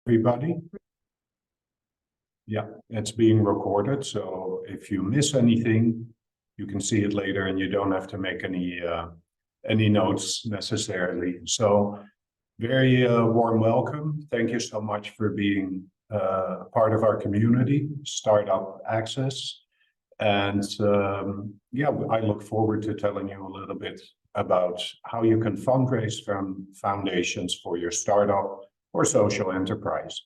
Everybody. Yeah, it's being recorded, so if you miss anything, you can see it later and you don't have to make any notes necessarily. So very warm welcome. Thank you so much for being part of our community, Startup Access. And yeah, I look forward to telling you a little bit about how you can fundraise from foundations for your startup or social enterprise.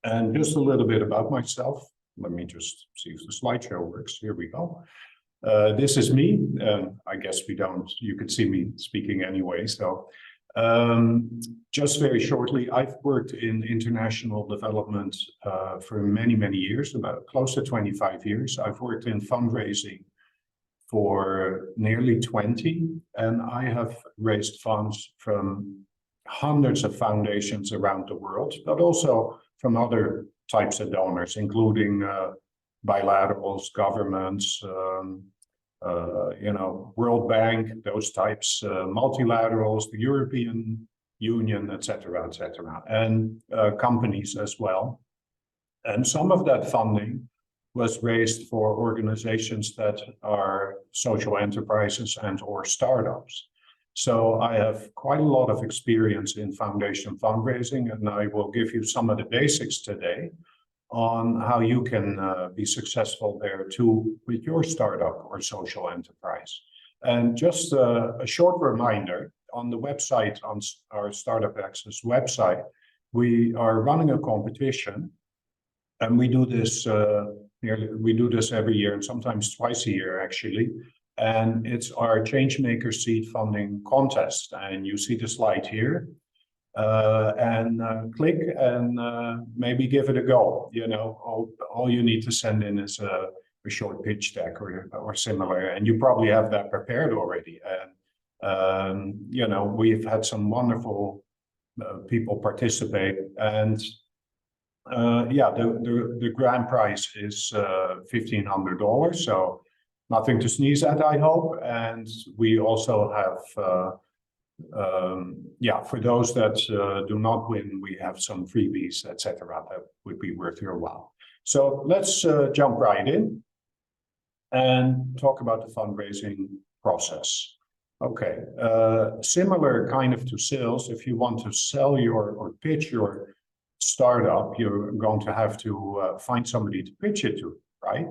And just a little bit about myself. Let me just see if the slideshow works. Here we go. This is me. I guess you can see me speaking anyway. So just very shortly, I've worked in international development for many, many years, about close to 25 years. I've worked in fundraising for nearly 20, and I have raised funds from hundreds of foundations around the world, but also from other types of donors, including bilaterals, governments, World Bank, those types, multilaterals, the European Union, etc., and companies as well. And some of that funding was raised for organizations that are social enterprises and/or startups. So I have quite a lot of experience in foundation fundraising, and I will give you some of the basics today on how you can be successful there too with your startup or social enterprise. And just a short reminder, on the website, on our Startup Access website, we are running a competition, and we do this every year and sometimes twice a year actually. And it's our Changemaker Seed Funding Contest. And you see the slide here. Click and maybe give it a go. You know, all you need to send in is a short pitch deck or similar, and you probably have that prepared already. And you know, we've had some wonderful people participate, and yeah, the grand prize is $1,500. So nothing to sneeze at, I hope. And we also have, yeah, for those that do not win, we have some freebies, etc. that would be worth your while. So let's jump right in and talk about the fundraising process. Okay, similar kind of to sales. If you want to sell or pitch your startup, you're going to have to find somebody to pitch it to, right?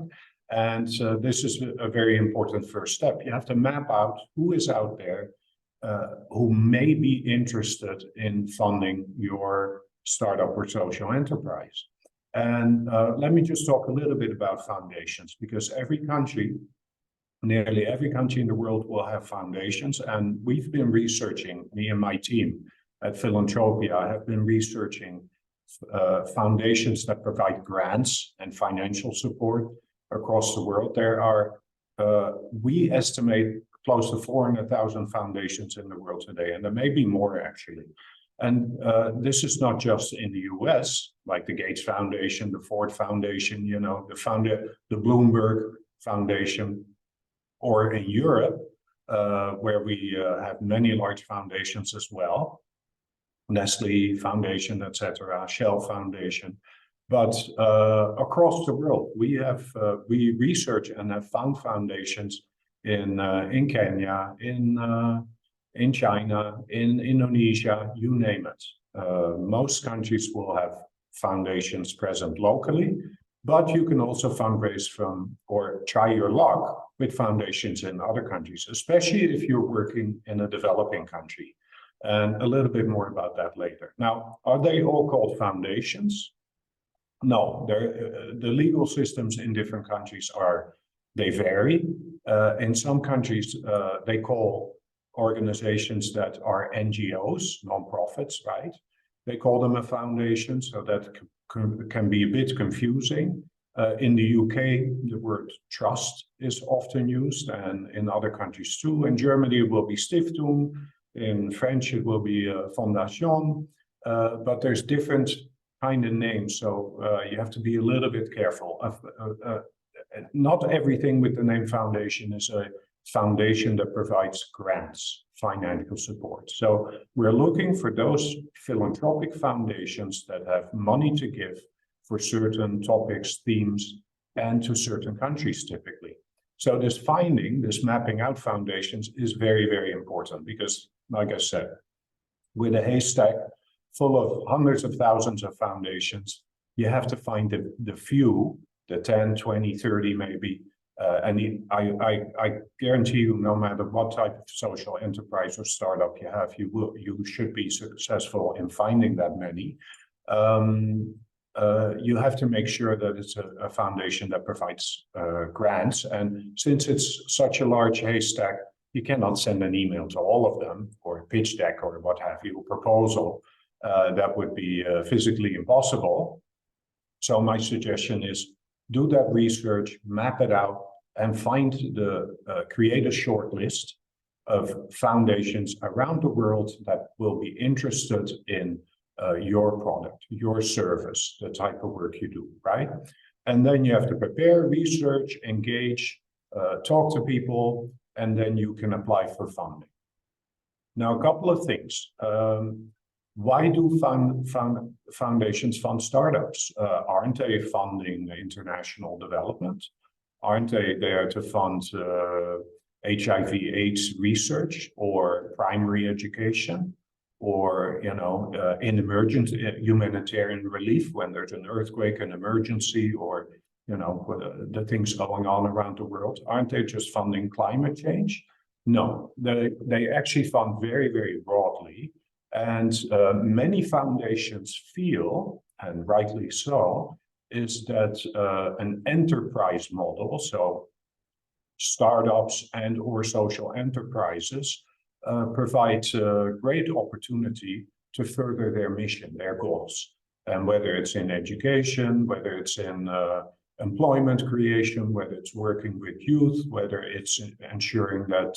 And this is a very important first step. You have to map out who is out there who may be interested in funding your startup or social enterprise. And let me just talk a little bit about foundations, because nearly every country in the world will have foundations. And we've been researching, me and my team at Philanthropia have been researching foundations that provide grants and financial support across the world. There are, we estimate, close to 400,000 foundations in the world today, and there may be more actually. And this is not just in the US, like the Gates Foundation, the Ford Foundation, you know, the Bloomberg Foundation, or in Europe, where we have many large foundations as well, Nestle Foundation, etc., Shell Foundation. But across the world, we research and have found foundations in Kenya, in China, in Indonesia, you name it. Most countries will have foundations present locally, but you can also fundraise from or try your luck with foundations in other countries, especially if you're working in a developing country. And a little bit more about that later. Now, are they all called foundations? No, the legal systems in different countries they vary. In some countries, they call organizations that are NGOs, non-profits, right? They call them a foundation, so that can be a bit confusing. In the UK, the word trust is often used, and in other countries too. In Germany, it will be Stiftung. In French, it will be Fondation. But there's different kind of names, so you have to be a little bit careful. Not everything with the name foundation is foundation that provides grants, financial support. So we're looking for those philanthropic foundations that have money to give for certain topics, themes, and to certain countries typically. So this mapping out foundations is very, very important because, like I said, with a haystack full of hundreds of thousands of foundations, you have to find the few, the 10, 20, 30 maybe. And I guarantee you, no matter what type of social enterprise or startup you have, you should be successful in finding that many. You have to make sure that it's a foundation that provides grants. And since it's such a large haystack, you cannot send an email to all of them, or a pitch deck, or what have you, a proposal. That would be physically impossible. So my suggestion is do that research, map it out, and create a short list of foundations around the world that will be interested in your product, your service, the type of work you do, right? And then you have to prepare, research, engage, talk to people, and then you can apply for funding. Now, a couple of things. Why do foundations fund startups? Aren't they funding international development? Aren't they there to fund HIV/AIDS research or primary education? Or, in emergent humanitarian relief when there's an earthquake, an emergency, or, the things going on around the world? Aren't they just funding climate change? No, they actually fund very, very broadly. And many foundations feel, and rightly so, is that an enterprise model, so startups and or social enterprises, provides a great opportunity to further their mission, their goals. And whether it's in education, whether it's in employment creation, whether it's working with youth, whether it's ensuring that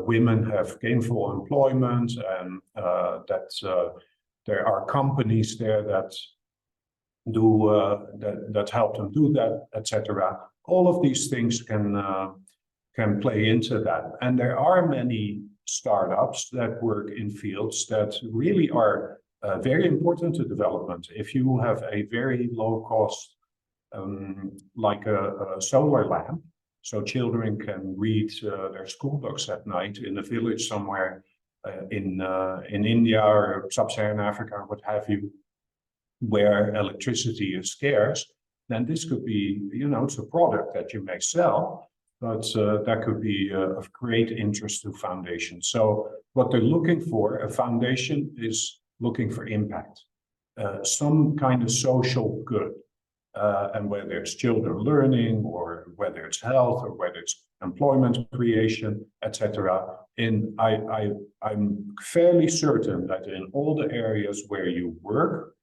women have gainful employment, and that there are companies there that that help them do that, etc. All of these things can play into that. And there are many startups that work in fields that really are very important to development. If you have a very low cost, like a solar lamp, so children can read their school books at night in a village somewhere in India or sub-Saharan Africa, or what have you, where electricity is scarce, then this could be, it's a product that you may sell, but that could be of great interest to foundations. So what they're looking for, a foundation is looking for impact, some kind of social good. And whether it's children learning, or whether it's health, or whether it's employment creation, etc. I'm fairly certain that in all the areas where you work,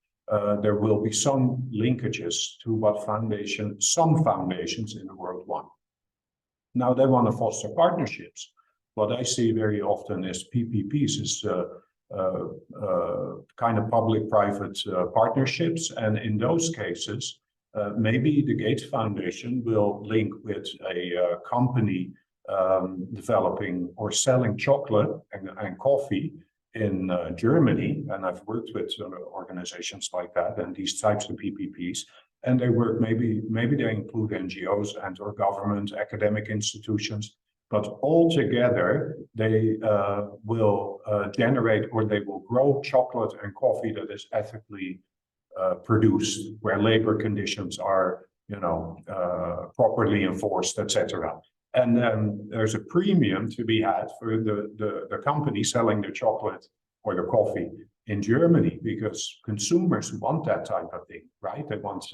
there will be some linkages to what some foundations in the world want. Now they want to foster partnerships. What I see very often is PPPs, is kind of public-private partnerships, and in those cases, maybe the Gates Foundation will link with a company developing or selling chocolate and coffee in Germany. And I've worked with organizations like that and these types of PPPs. And they work, maybe they include NGOs and or government, academic institutions, but all together they will generate, or they will grow chocolate and coffee that is ethically produced, where labor conditions are, properly enforced, etc. And then there's a premium to be had for the company selling the chocolate or the coffee in Germany, because consumers want that type of thing, right? They want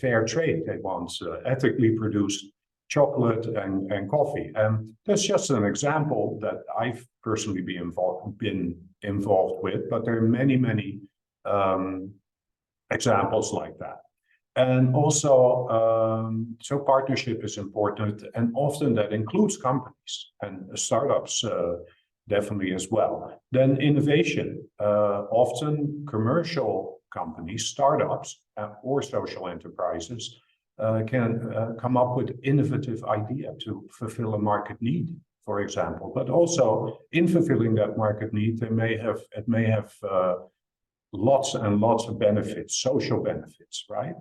fair trade. They want ethically produced chocolate and coffee. And that's just an example that I've personally been involved with, but there are many, many examples like that. And also, so partnership is important, and often that includes companies and startups definitely as well. Then innovation, often commercial companies, startups, or social enterprises can come up with innovative idea to fulfill a market need, for example. But also in fulfilling that market need, it may have lots and lots of benefits, social benefits, right?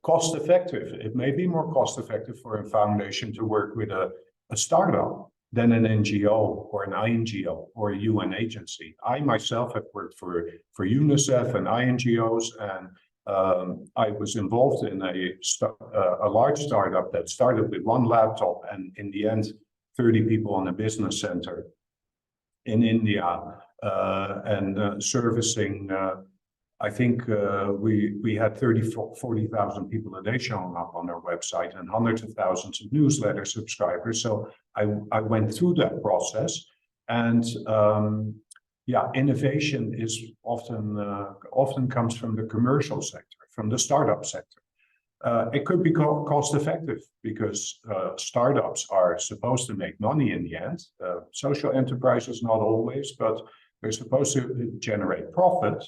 Cost effective. It may be more cost effective for a foundation to work with a startup than an NGO or an INGO or a UN agency. I myself have worked for UNICEF and INGOs, and I was involved in a large startup that started with one laptop, and in the end, 30 people in a business center in India, and servicing. I think we had 40,000 people a day showing up on our website and hundreds of thousands of newsletter subscribers. So I went through that process, and yeah, innovation is often comes from the commercial sector, from the startup sector. It could be cost effective because startups are supposed to make money in the end. Social enterprises not always, but they're supposed to generate profit.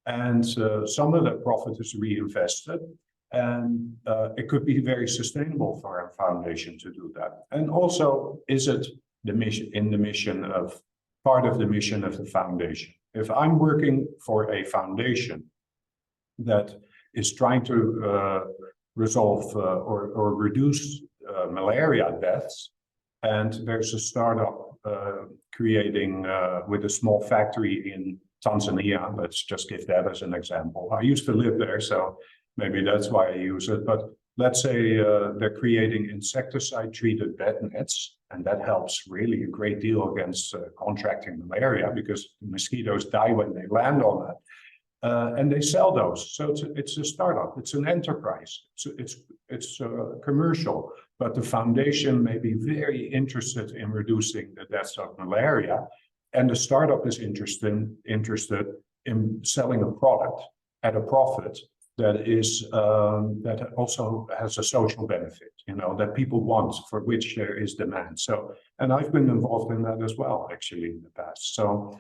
And some of that profit is reinvested, and it could be very sustainable for a foundation to do that. And also, is it the mission of part of the mission of the foundation? If I'm working for a foundation that is trying to resolve or reduce malaria deaths, and there's a startup creating with a small factory in Tanzania, let's just give that as an example. I used to live there, so maybe that's why I use it. But let's say they're creating insecticide-treated bed nets, and that helps really a great deal against contracting malaria because the mosquitoes die when they land on it. And they sell those. So it's a startup, it's an enterprise, it's commercial, but the foundation may be very interested in reducing the deaths of malaria. And the startup is interested in selling a product at a profit that is that also has a social benefit, you know, that people want, for which there is demand. So, and I've been involved in that as well, actually, in the past. So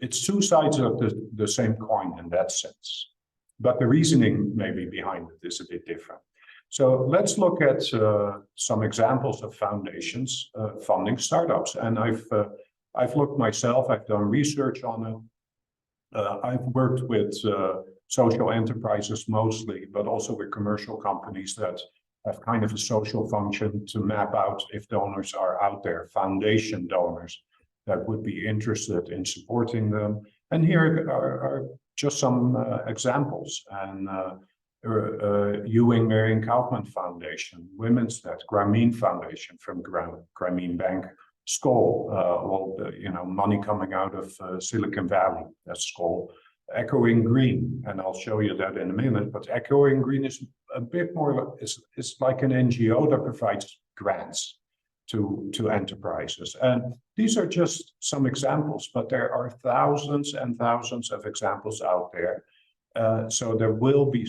it's two sides of the same coin in that sense, but the reasoning maybe behind it is a bit different. So let's look at some examples of foundations funding startups, and I've looked myself, I've done research on it. I've worked with social enterprises mostly, but also with commercial companies that have kind of a social function to map out if donors are out there, foundation donors that would be interested in supporting them. And here are just some examples. And Ewing Marion Kaufman Foundation, Women's Net, Grameen Foundation from Grameen Bank, Skoll, all the money coming out of Silicon Valley, that's Skoll. Echoing Green, and I'll show you that in a minute, but Echoing Green is a bit more, it's like an NGO that provides grants to enterprises. And these are just some examples, but there are thousands and thousands of examples out there. So there will be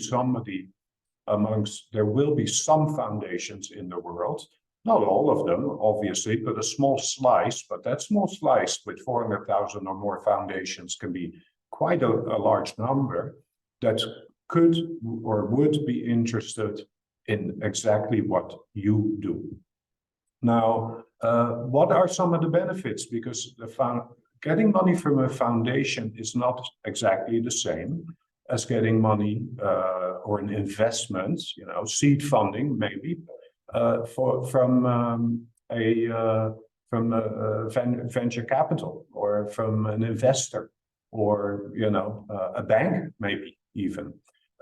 there will be some foundations in the world. Not all of them, obviously, but a small slice. But that small slice with 400,000 or more foundations can be quite a large number that could or would be interested in exactly what you do. Now, what are some of the benefits? Because getting money from a foundation is not exactly the same as getting money or an investment, seed funding maybe, from venture capital or from an investor or a bank maybe even.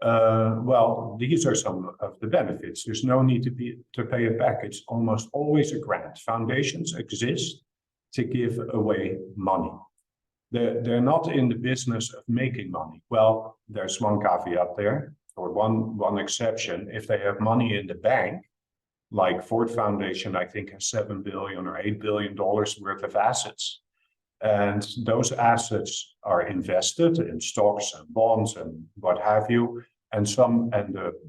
Well, these are some of the benefits. There's no need to pay it back. It's almost always a grant. Foundations exist to give away money. They're not in the business of making money. Well, there's one caveat there, or one exception. If they have money in the bank, like Ford Foundation, I think has $7 billion or $8 billion worth of assets. And those assets are invested in stocks and bonds and what have you. And the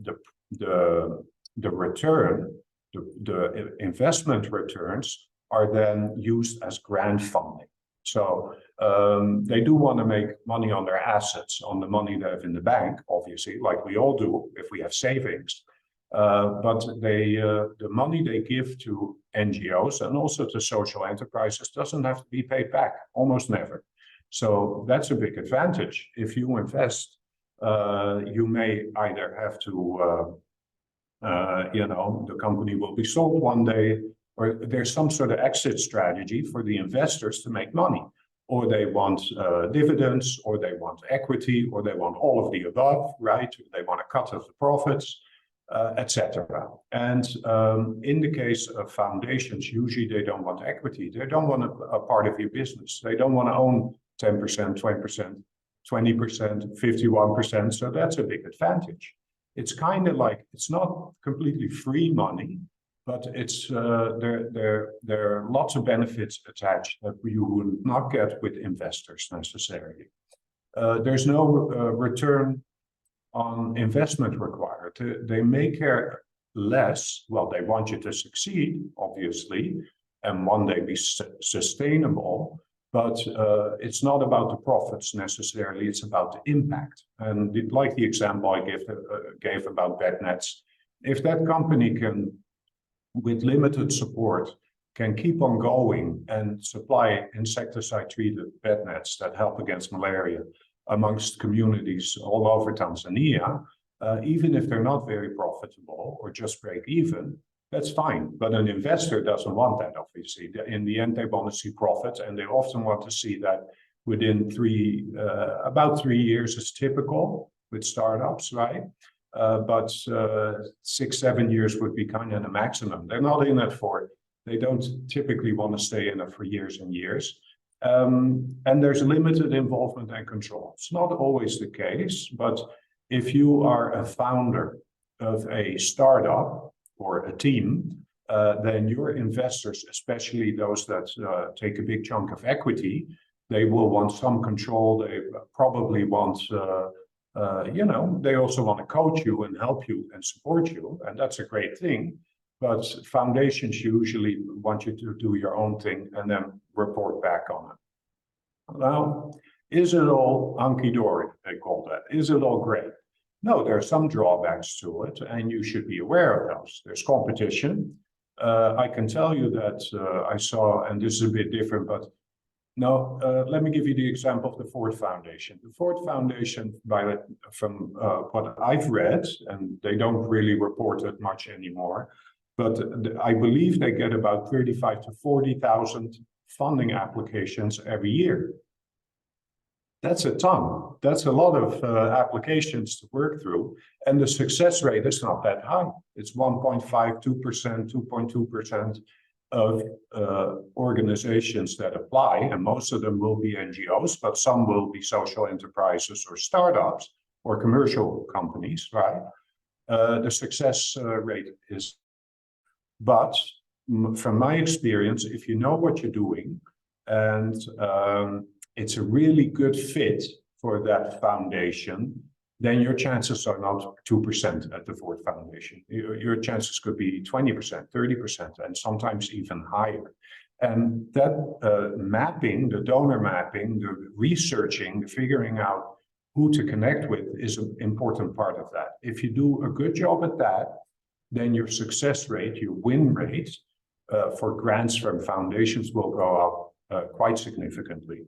return, the investment returns are then used as grant funding. So they do want to make money on their assets, on the money they have in the bank, obviously, like we all do if we have savings. But the money they give to NGOs and also to social enterprises doesn't have to be paid back, almost never. So that's a big advantage. If you invest, you may either have to, the company will be sold one day, or there's some sort of exit strategy for the investors to make money, or they want dividends, or they want equity, or they want all of the above, right? They want a cut of the profits, etc. And in the case of foundations, usually they don't want equity. They don't want a part of your business. They don't want to own 10%, 20%, 20%, 51%. So that's a big advantage. It's kind of like, it's not completely free money, but it's there are lots of benefits attached that you would not get with investors necessarily. There's no return on investment required. They may care less. Well, they want you to succeed, obviously, and one day be sustainable. But it's not about the profits necessarily, it's about the impact. And like the example I gave about bed nets, if that company can, with limited support, can keep on going and supply insecticide-treated bed nets that help against malaria amongst communities all over Tanzania, even if they're not very profitable or just break even, that's fine. But an investor doesn't want that, obviously. In the end, they want to see profit, and they often want to see that within about 3 years is typical with startups, right? But 6, 7 years would be kind of the maximum. They're not in it for, they don't typically want to stay in it for years and years. And there's limited involvement and control. It's not always the case, but if you are a founder of a startup or a team, then your investors, especially those that take a big chunk of equity, they will want some control. They probably want, they also want to coach you and help you and support you, and that's a great thing. But foundations usually want you to do your own thing and then report back on it. Now, is it all hunky-dory, they call that? Is it all great? No, there are some drawbacks to it, and you should be aware of those. There's competition. I can tell you that I saw, and this is a bit different, but no, let me give you the example of the Ford Foundation. The Ford Foundation, from what I've read, and they don't really report it much anymore, but I believe they get about 35 to 40,000 funding applications every year. That's a ton. That's a lot of applications to work through. And the success rate is not that high. It's 1.5, 2%, 2.2% of organizations that apply. And most of them will be NGOs, but some will be social enterprises or startups or commercial companies, right? The success rate is, but from my experience, if you know what you're doing and it's a really good fit for that foundation, then your chances are not 2% at the Ford Foundation. Your chances could be 20%, 30%, and sometimes even higher. And that mapping, the donor mapping, the researching, the figuring out who to connect with is an important part of that. If you do a good job at that, then your success rate, your win rate for grants from foundations will go up quite significantly.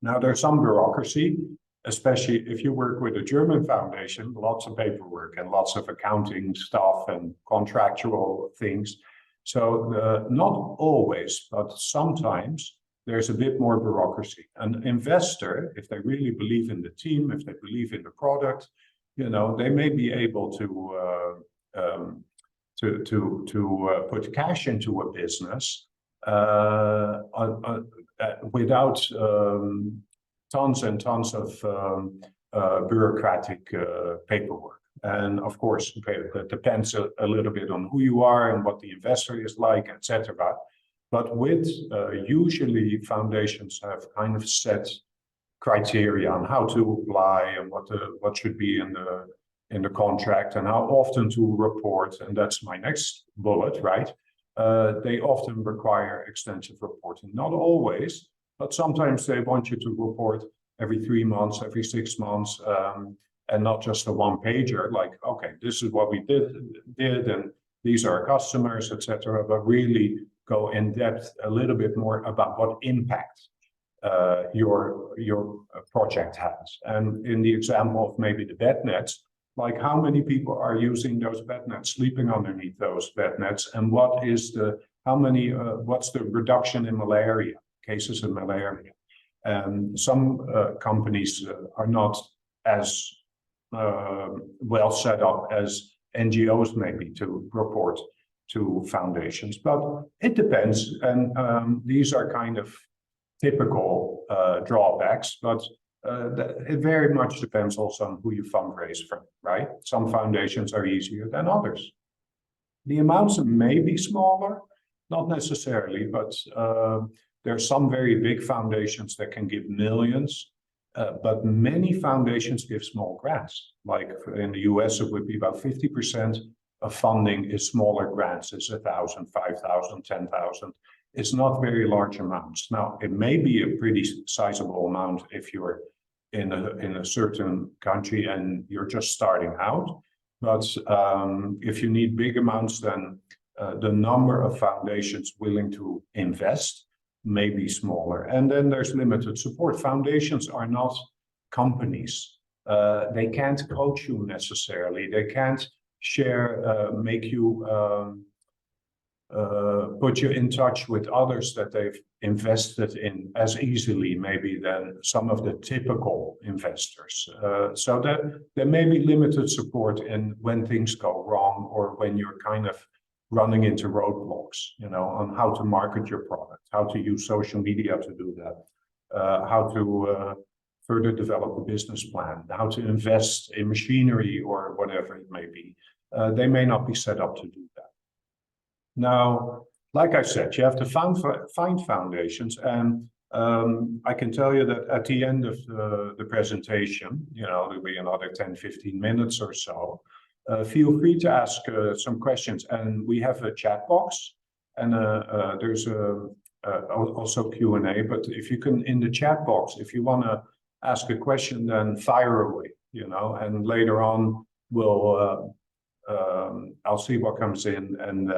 Now, there's some bureaucracy, especially if you work with a German foundation, lots of paperwork and lots of accounting stuff and contractual things. So not always, but sometimes there's a bit more bureaucracy. An investor, if they really believe in the team, if they believe in the product, they may be able to put cash into a business without tons and tons of bureaucratic paperwork. And of course, it depends a little bit on who you are and what the investor is like, etc. But with usually foundations have kind of set criteria on how to apply and what should be in the contract and how often to report. And that's my next bullet, right? They often require extensive reporting, not always, but sometimes they want you to report every 3 months, every 6 months, and not just a one-pager, like, okay, this is what we did, and these are our customers, etc., but really go in depth a little bit more about what impact your project has. And in the example of maybe the bed nets, like how many people are using those bed nets, sleeping underneath those bed nets, and what is the what's the reduction in malaria, cases of malaria? Some companies are not as well set up as NGOs maybe to report to foundations, but it depends. And these are kind of typical drawbacks, but it very much depends also on who you fundraise from, right? Some foundations are easier than others. The amounts may be smaller, not necessarily, but there are some very big foundations that can give millions, but many foundations give small grants. Like in the US, it would be about 50% of funding is smaller grants. It's 1,000, 5,000, 10,000. It's not very large amounts. Now, it may be a pretty sizable amount if you're in a certain country and you're just starting out. But if you need big amounts, then the number of foundations willing to invest may be smaller. And then there's limited support. Foundations are not companies. They can't coach you necessarily. They can't share, make you, put you in touch with others that they've invested in as easily maybe than some of the typical investors. So that there may be limited support in when things go wrong or when you're kind of running into roadblocks, you know, on how to market your product, how to use social media to do that, how to further develop the business plan, how to invest in machinery or whatever it may be. They may not be set up to do that. Now, like I said, you have to find foundations, and I can tell you that at the end of the presentation, you know, there'll be another 10, 15 minutes or so. Feel free to ask some questions, and we have a chat box, and there's also Q&A, but if you can, in the chat box, if you want to ask a question, then fire away, you know, and later on we'll I'll see what comes in, and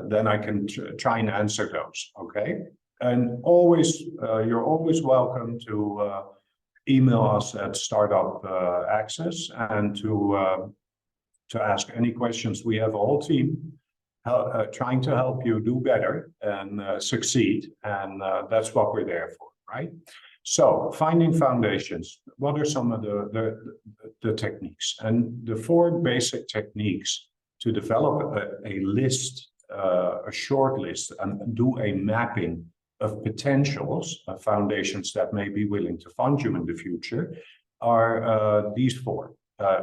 then I can try and answer those, okay? And always, you're always welcome to email us at Startup Access and to ask any questions. We have a whole team trying to help you do better and succeed, and that's what we're there for, right? So, finding foundations. What are some of the techniques? And the 4 basic techniques to develop a list, a short list, and do a mapping of potentials, foundations that may be willing to fund you in the future, are these 4.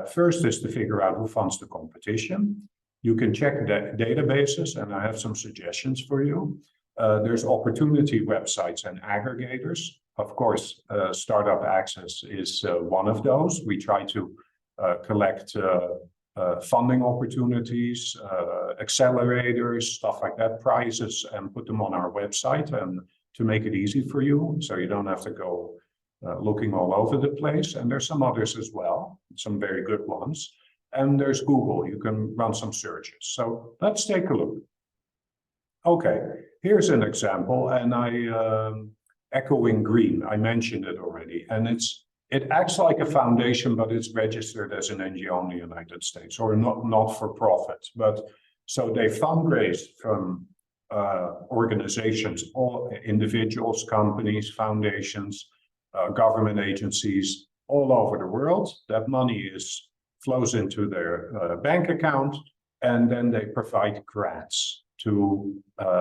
First is to figure out who funds the competition. You can check the databases, and I have some suggestions for you. There's opportunity websites and aggregators. Of course, Startup Access is one of those. We try to collect funding opportunities, accelerators, stuff like that, prizes, and put them on our website, and to make it easy for you, so you don't have to go looking all over the place. And there's some others as well, some very good ones. And there's Google. You can run some searches. So let's take a look. Okay, here's an example, and Echoing Green, I mentioned it already, and it acts like a foundation, but it's registered as an NGO in the United States, or not for profit. But so they fundraise from organizations, all individuals, companies, foundations, government agencies all over the world. That money flows into their bank account, and then they provide grants to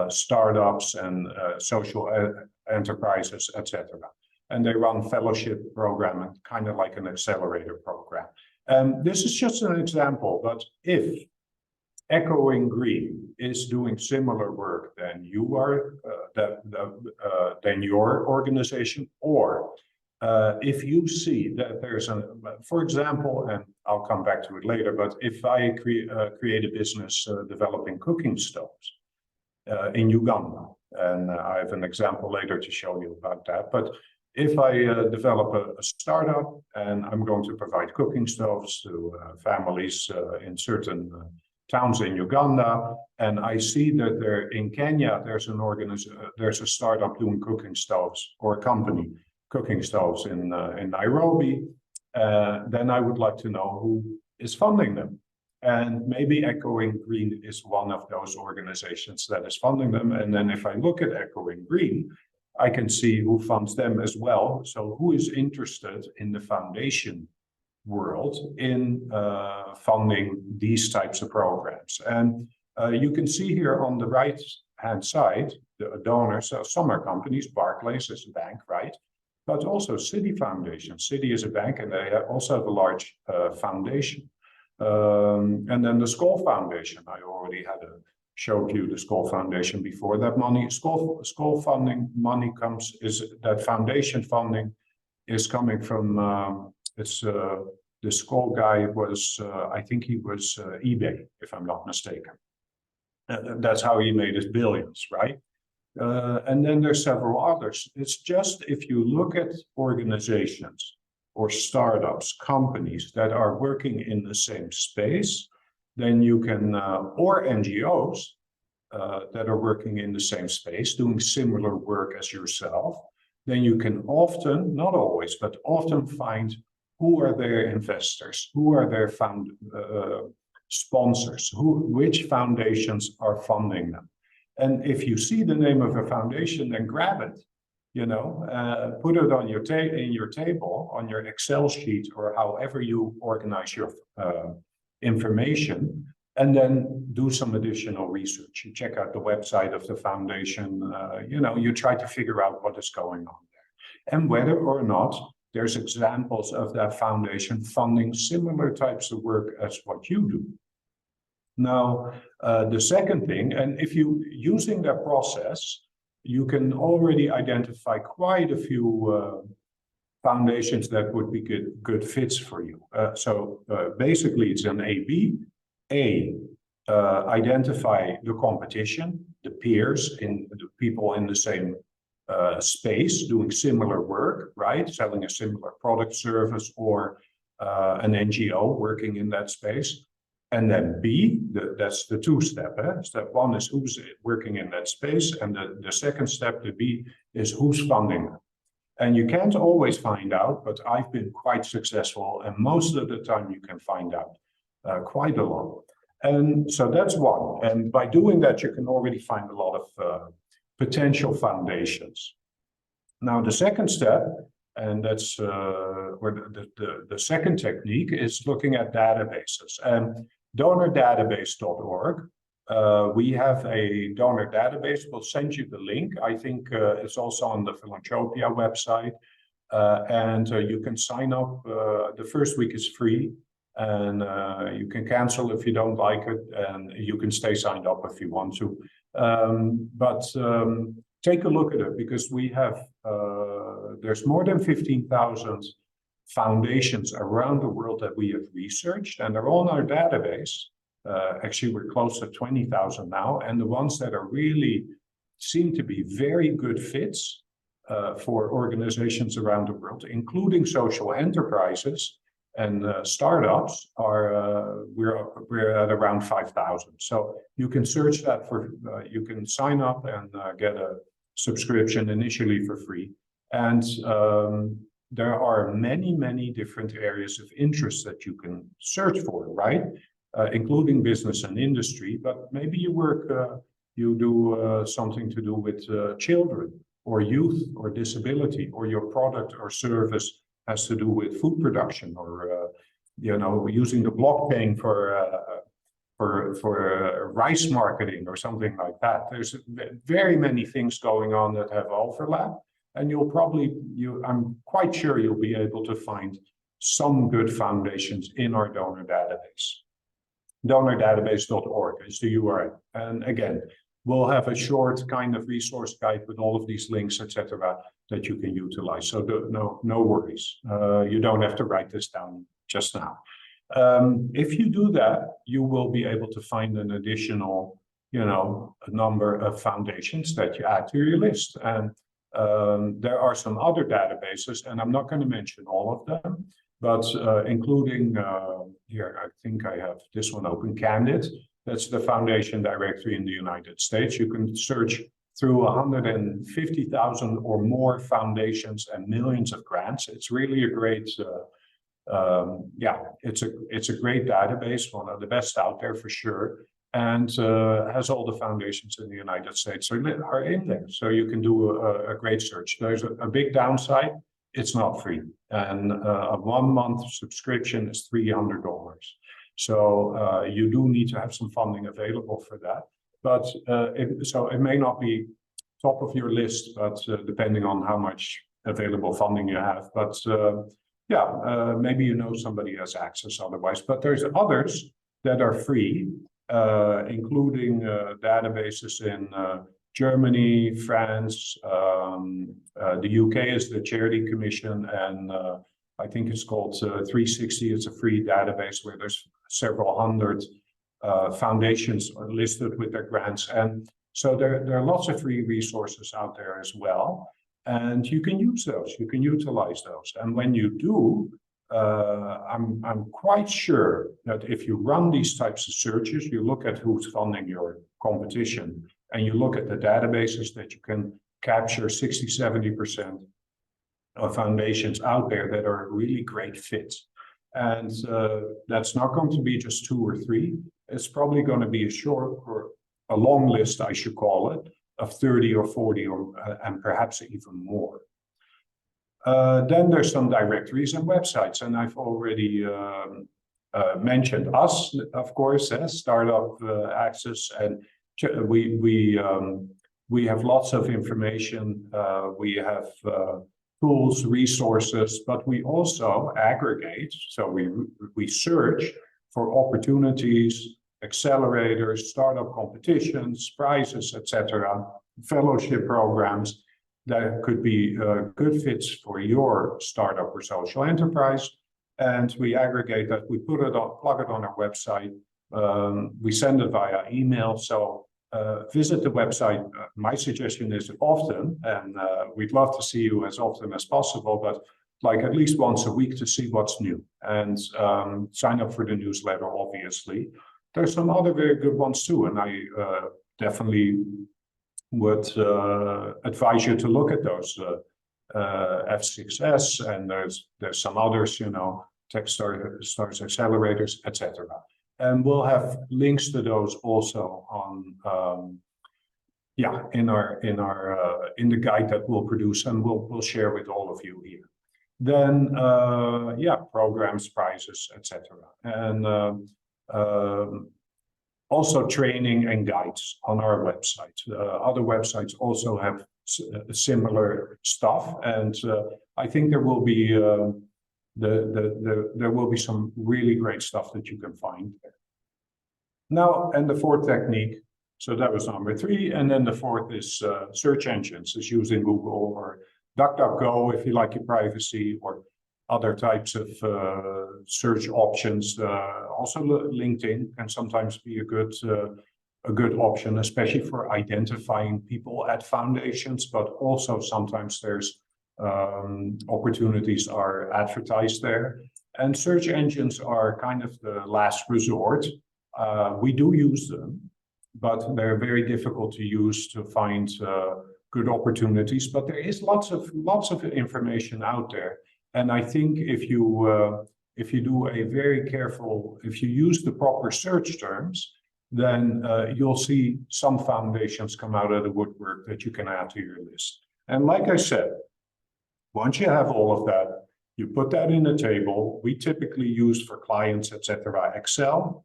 startups and social enterprises, etc. And they run fellowship program, kind of like an accelerator program. This is just an example, but if Echoing Green is doing similar work than you are, than your organization, or if you see that there's for example, and I'll come back to it later, but if I create a business developing cooking stoves in Uganda, And I have an example later to show you about that. But if I develop a startup and I'm going to provide cooking stoves to families in certain towns in Uganda, and I see that there in Kenya there's a startup doing cooking stoves, or a company cooking stoves in Nairobi, then I would like to know who is funding them. And maybe Echoing Green is one of those organizations that is funding them. And then if I look at Echoing Green, I can see who funds them as well. So who is interested in the foundation world in funding these types of programs? And you can see here on the right hand side, the donors. Some are companies. Barclays is a bank, right? But also City Foundation. City is a bank, and they also have a large foundation. And then the Skoll Foundation. I already had showed you the Skoll Foundation before. That money, Skoll funding money that foundation funding is coming from. The Skoll guy was, I think he was eBay, if I'm not mistaken. That's how he made his billions, right? And then there's several others. It's just if you look at organizations or startups, companies that are working in the same space, then you can, or NGOs that are working in the same space, doing similar work as yourself, then you can often, not always, but often find who are their investors, who are their sponsors, which foundations are funding them. And if you see the name of a foundation, then grab it. Put it on in your table, on your Excel sheet, or however you organize your information, and then do some additional research. You check out the website of the foundation. You try to figure out what is going on there, and whether or not there's examples of that foundation funding similar types of work as what you do. Now, the second thing, and if you using that process, you can already identify quite a few foundations that would be good fits for you. So basically, it's an A-B. A, identify the competition, the peers, the people in the same space doing similar work, right? Selling a similar product, service, or an NGO working in that space. And then B, that's the two-step. Step one is who's working in that space. And the second step, the B, is who's funding them. And you can't always find out, but I've been quite successful. And most of the time you can find out quite a lot. And so that's one. And by doing that, you can already find a lot of potential foundations. Now, the second step, and that's where the second technique is looking at databases. And donordatabase.org, we have a donor database. We'll send you the link. I think it's also on the Philanthropia website. And you can sign up. The first week is free. And you can cancel if you don't like it. And you can stay signed up if you want to. But take a look at it, because we have, there's more than 15,000 foundations around the world that we have researched, and they're all in our database. Actually, we're close to 20,000 now, and the ones that are really seem to be very good fits for organizations around the world, including social enterprises and startups, are we're at around 5,000. So you can search that for, you can sign up and get a subscription initially for free, and there are many different areas of interest that you can search for, right? Including business and industry, but maybe you work, you do something to do with children or youth or disability, or your product or service has to do with food production, or using the blockchain for rice marketing or something like that. There's very many things going on that have overlap. And I'm quite sure you'll be able to find some good foundations in our donor database. Donordatabase.org is the URL. And again, we'll have a short kind of resource guide with all of these links, etc., that you can utilize. So no worries. You don't have to write this down just now. If you do that, you will be able to find an additional a number of foundations that you add to your list. And there are some other databases, and I'm not going to mention all of them, but including here, I think I have this one open, Candid. That's the foundation directory in the United States. You can search through 150,000 or more foundations and millions of grants. It's really a great, it's a great database, one of the best out there for sure, and has all the foundations in the United States are in there. So you can do a great search. There's a big downside. It's not free, and a 1 month subscription is $300. So you do need to have some funding available for that. But so it may not be top of your list, but depending on how much available funding you have. But maybe somebody has access otherwise. But there's others that are free, including databases in Germany, France, the UK is the Charity Commission, and I think it's called 360. It's a free database where there's several hundred foundations listed with their grants. And so there are lots of free resources out there as well. And you can use those, you can utilize those. And when you do, I'm quite sure that if you run these types of searches, you look at who's funding your competition, and you look at the databases, that you can capture 60–70% of foundations out there that are really great fits. And that's not going to be just 2 or 3. It's probably going to be a short or a long list, I should call it, of 30 or 40 and perhaps even more. Then there's some directories and websites, and I've already mentioned us, of course, Startup Access, and we have lots of information. We have tools, resources, but we also aggregate. So we search for opportunities, accelerators, startup competitions, prizes, etc., fellowship programs that could be good fits for your startup or social enterprise. And we aggregate that, we put it on, plug it on our website. We send it via email. So visit the website. My suggestion is often, and we'd love to see you as often as possible, but like at least once a week to see what's new, and sign up for the newsletter, obviously. There's some other very good ones too, and I definitely would advise you to look at those. F6S, and there's some others, Techstars accelerators, etc. And we'll have links to those also on in the guide that we'll produce, and we'll share with all of you here. Then programs, prizes, etc. And also training and guides on our website. Other websites also have similar stuff, and I think there will be there will be some really great stuff that you can find there. Now, and the fourth technique, so that was number 3, and then the fourth is search engines, is using Google or DuckDuckGo if you like your privacy, or other types of search options. Also LinkedIn can sometimes be a good option, especially for identifying people at foundations, but also sometimes there's opportunities are advertised there. And search engines are kind of the last resort. We do use them, but they're very difficult to use to find good opportunities. But there is lots of information out there. And I think if you do a very careful, if you use the proper search terms, then you'll see some foundations come out of the woodwork that you can add to your list. And like I said, once you have all of that, you put that in a table. We typically use for clients, etc., Excel,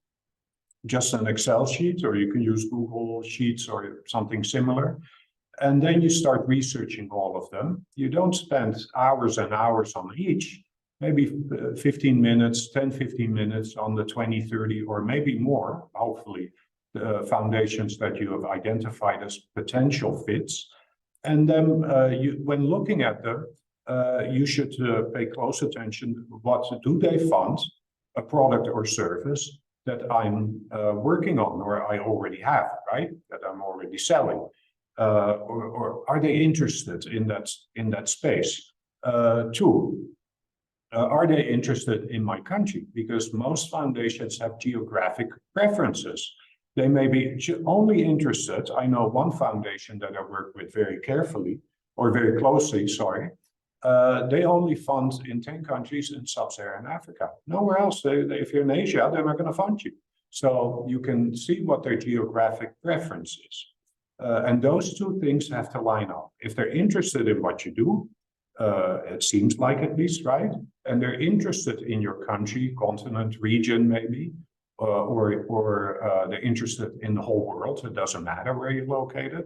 just an Excel sheet, or you can use Google Sheets or something similar. And then you start researching all of them. You don't spend hours and hours on each, maybe 15 minutes, 10–15 minutes on the 20, 30, or maybe more, hopefully, the foundations that you have identified as potential fits. And then when looking at them, you should pay close attention. What do they fund? A product or service that I'm working on, or I already have, right? That I'm already selling, or are they interested in that space? Two, are they interested in my country? Because most foundations have geographic preferences. They may be only interested. I know one foundation that I work with very carefully, or very closely, sorry. They only fund in 10 countries in sub-Saharan Africa. Nowhere else. If you're in Asia, they're not going to fund you. So you can see what their geographic preference is. And those two things have to line up. If they're interested in what you do, it seems like at least, right? And they're interested in your country, continent, region, maybe, or they're interested in the whole world. It doesn't matter where you're located.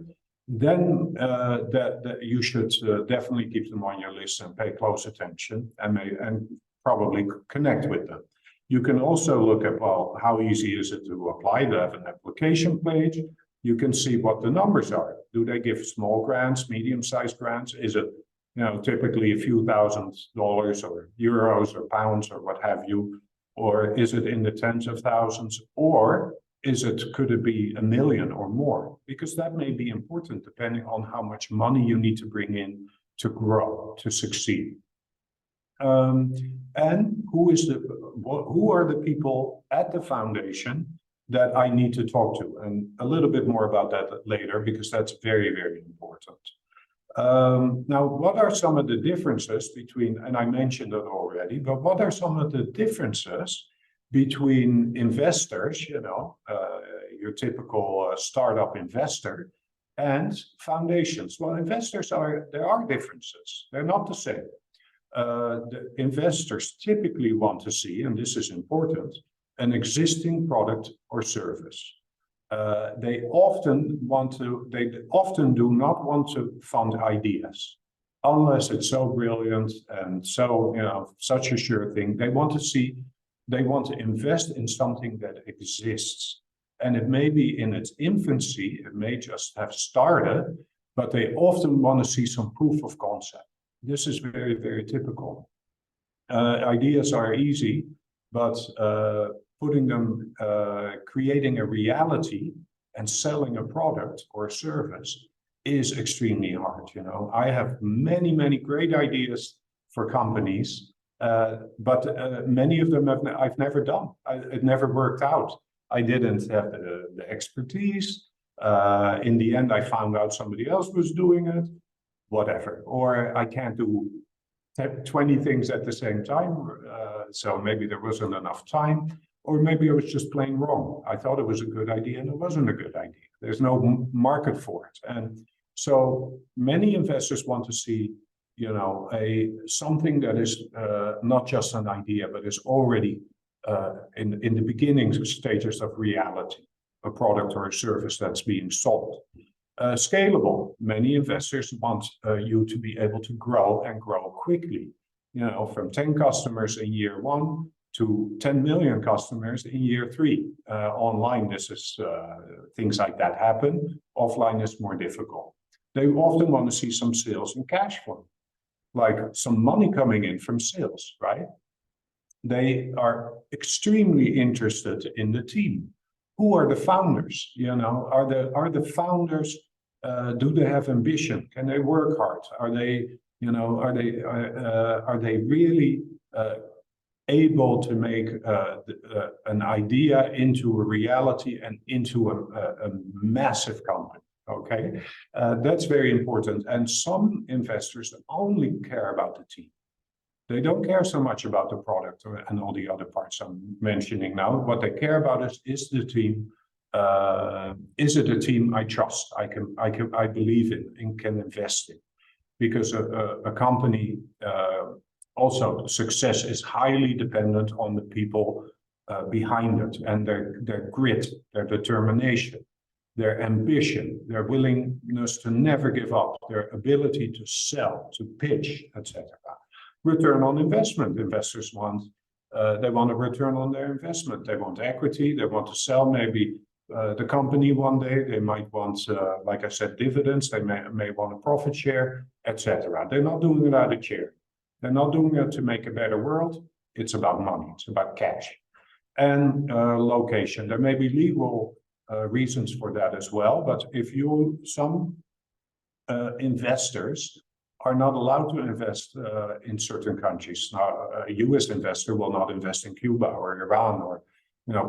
Then that you should definitely keep them on your list and pay close attention and probably connect with them. You can also look at, well, how easy is it to apply? They have an application page. You can see what the numbers are. Do they give small grants, medium-sized grants? Is it, typically a few $1,000s or euros or pounds or what have you? Or is it in the tens of thousands? Or could it be $1 million or more? Because that may be important depending on how much money you need to bring in to grow, to succeed. And who are the people at the foundation that I need to talk to? And a little bit more about that later, because that's very, very important. Now, what are some of the differences between, and I mentioned it already, but what are some of the differences between investors, your typical startup investor, and foundations? Well, there are differences. They're not the same. The investors typically want to see, and this is important, an existing product or service. They often do not want to fund ideas, unless it's so brilliant and so, such a sure thing. They want to invest in something that exists. And it may be in its infancy, it may just have started, but they often want to see some proof of concept. This is very, very typical. Ideas are easy, but creating a reality and selling a product or a service is extremely hard. I have many, many great ideas for companies, but many of them I've never done. It never worked out. I didn't have the expertise. In the end, I found out somebody else was doing it, whatever. Or I can't do 20 things at the same time. So maybe there wasn't enough time. Or maybe I was just plain wrong. I thought it was a good idea and it wasn't a good idea. There's no market for it. And so many investors want to see, something that is not just an idea, but is already in the beginning stages of reality, a product or a service that's being sold. Scalable. Many investors want you to be able to grow and grow quickly. From 10 customers in year 1 to 10 million customers in year 3. Online, things like that happen. Offline is more difficult. They often want to see some sales and cash flow, like some money coming in from sales, right? They are extremely interested in the team. Who are the founders? Are the founders? Do they have ambition? Can they work hard? Are they really able to make an idea into a reality and into a massive company? Okay, that's very important. And some investors only care about the team. They don't care so much about the product and all the other parts I'm mentioning now. What they care about is the team. Is it a team I trust? I believe in and can invest in, because a company also success is highly dependent on the people behind it and their grit, their determination, their ambition, their willingness to never give up, their ability to sell, to pitch, etc. Return on investment. Investors want a return on their investment. They want equity. They want to sell maybe the company one day. They might want, like I said, dividends. They may want a profit share, etc. They're not doing it out of charity. They're not doing it to make a better world. It's about money. It's about cash. and location. There may be legal reasons for that as well, but if some investors are not allowed to invest in certain countries. Now, a US investor will not invest in Cuba or Iran or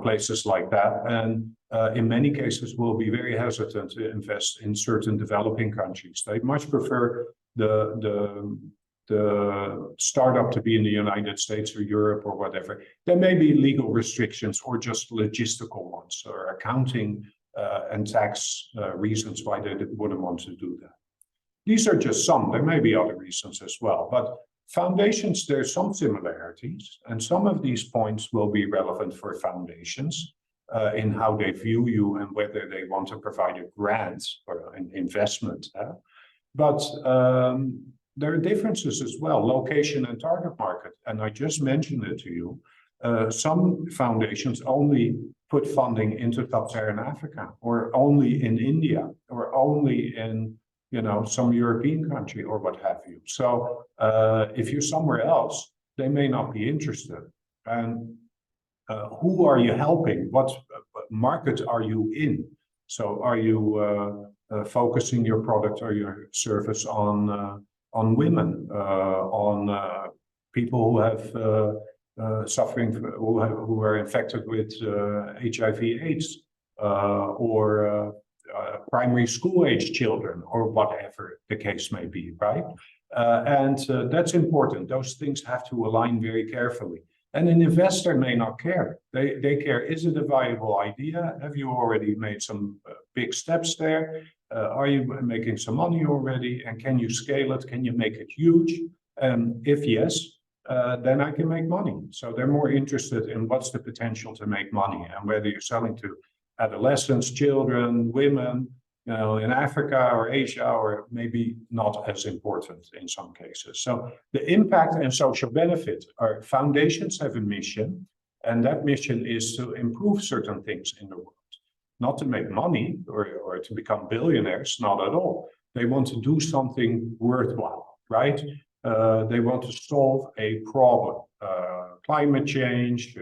places like that, and in many cases will be very hesitant to invest in certain developing countries. They much prefer the startup to be in the United States or Europe or whatever. There may be legal restrictions or just logistical ones or accounting and tax reasons why they wouldn't want to do that. These are just some. There may be other reasons as well, but foundations, there's some similarities, and some of these points will be relevant for foundations in how they view you and whether they want to provide a grant or an investment. But there are differences as well, location and target market. And I just mentioned it to you. Some foundations only put funding into Sub-Saharan Africa, or only in India, or only in some European country or what have you. So if you're somewhere else, they may not be interested. And who are you helping? What market are you in? So are you focusing your product or your service on women, on people who have suffering, who are infected with HIV/AIDS, or primary school age children, or whatever the case may be, right? And that's important. Those things have to align very carefully. And an investor may not care. They care, is it a viable idea? Have you already made some big steps there? Are you making some money already? And can you scale it? Can you make it huge? If yes, then I can make money. So they're more interested in what's the potential to make money, and whether you're selling to adolescents, children, women, in Africa or Asia, or maybe not as important in some cases. So the impact and social benefit are foundations have a mission, and that mission is to improve certain things in the world. Not to make money or to become billionaires, not at all. They want to do something worthwhile, right? They want to solve a problem, climate change,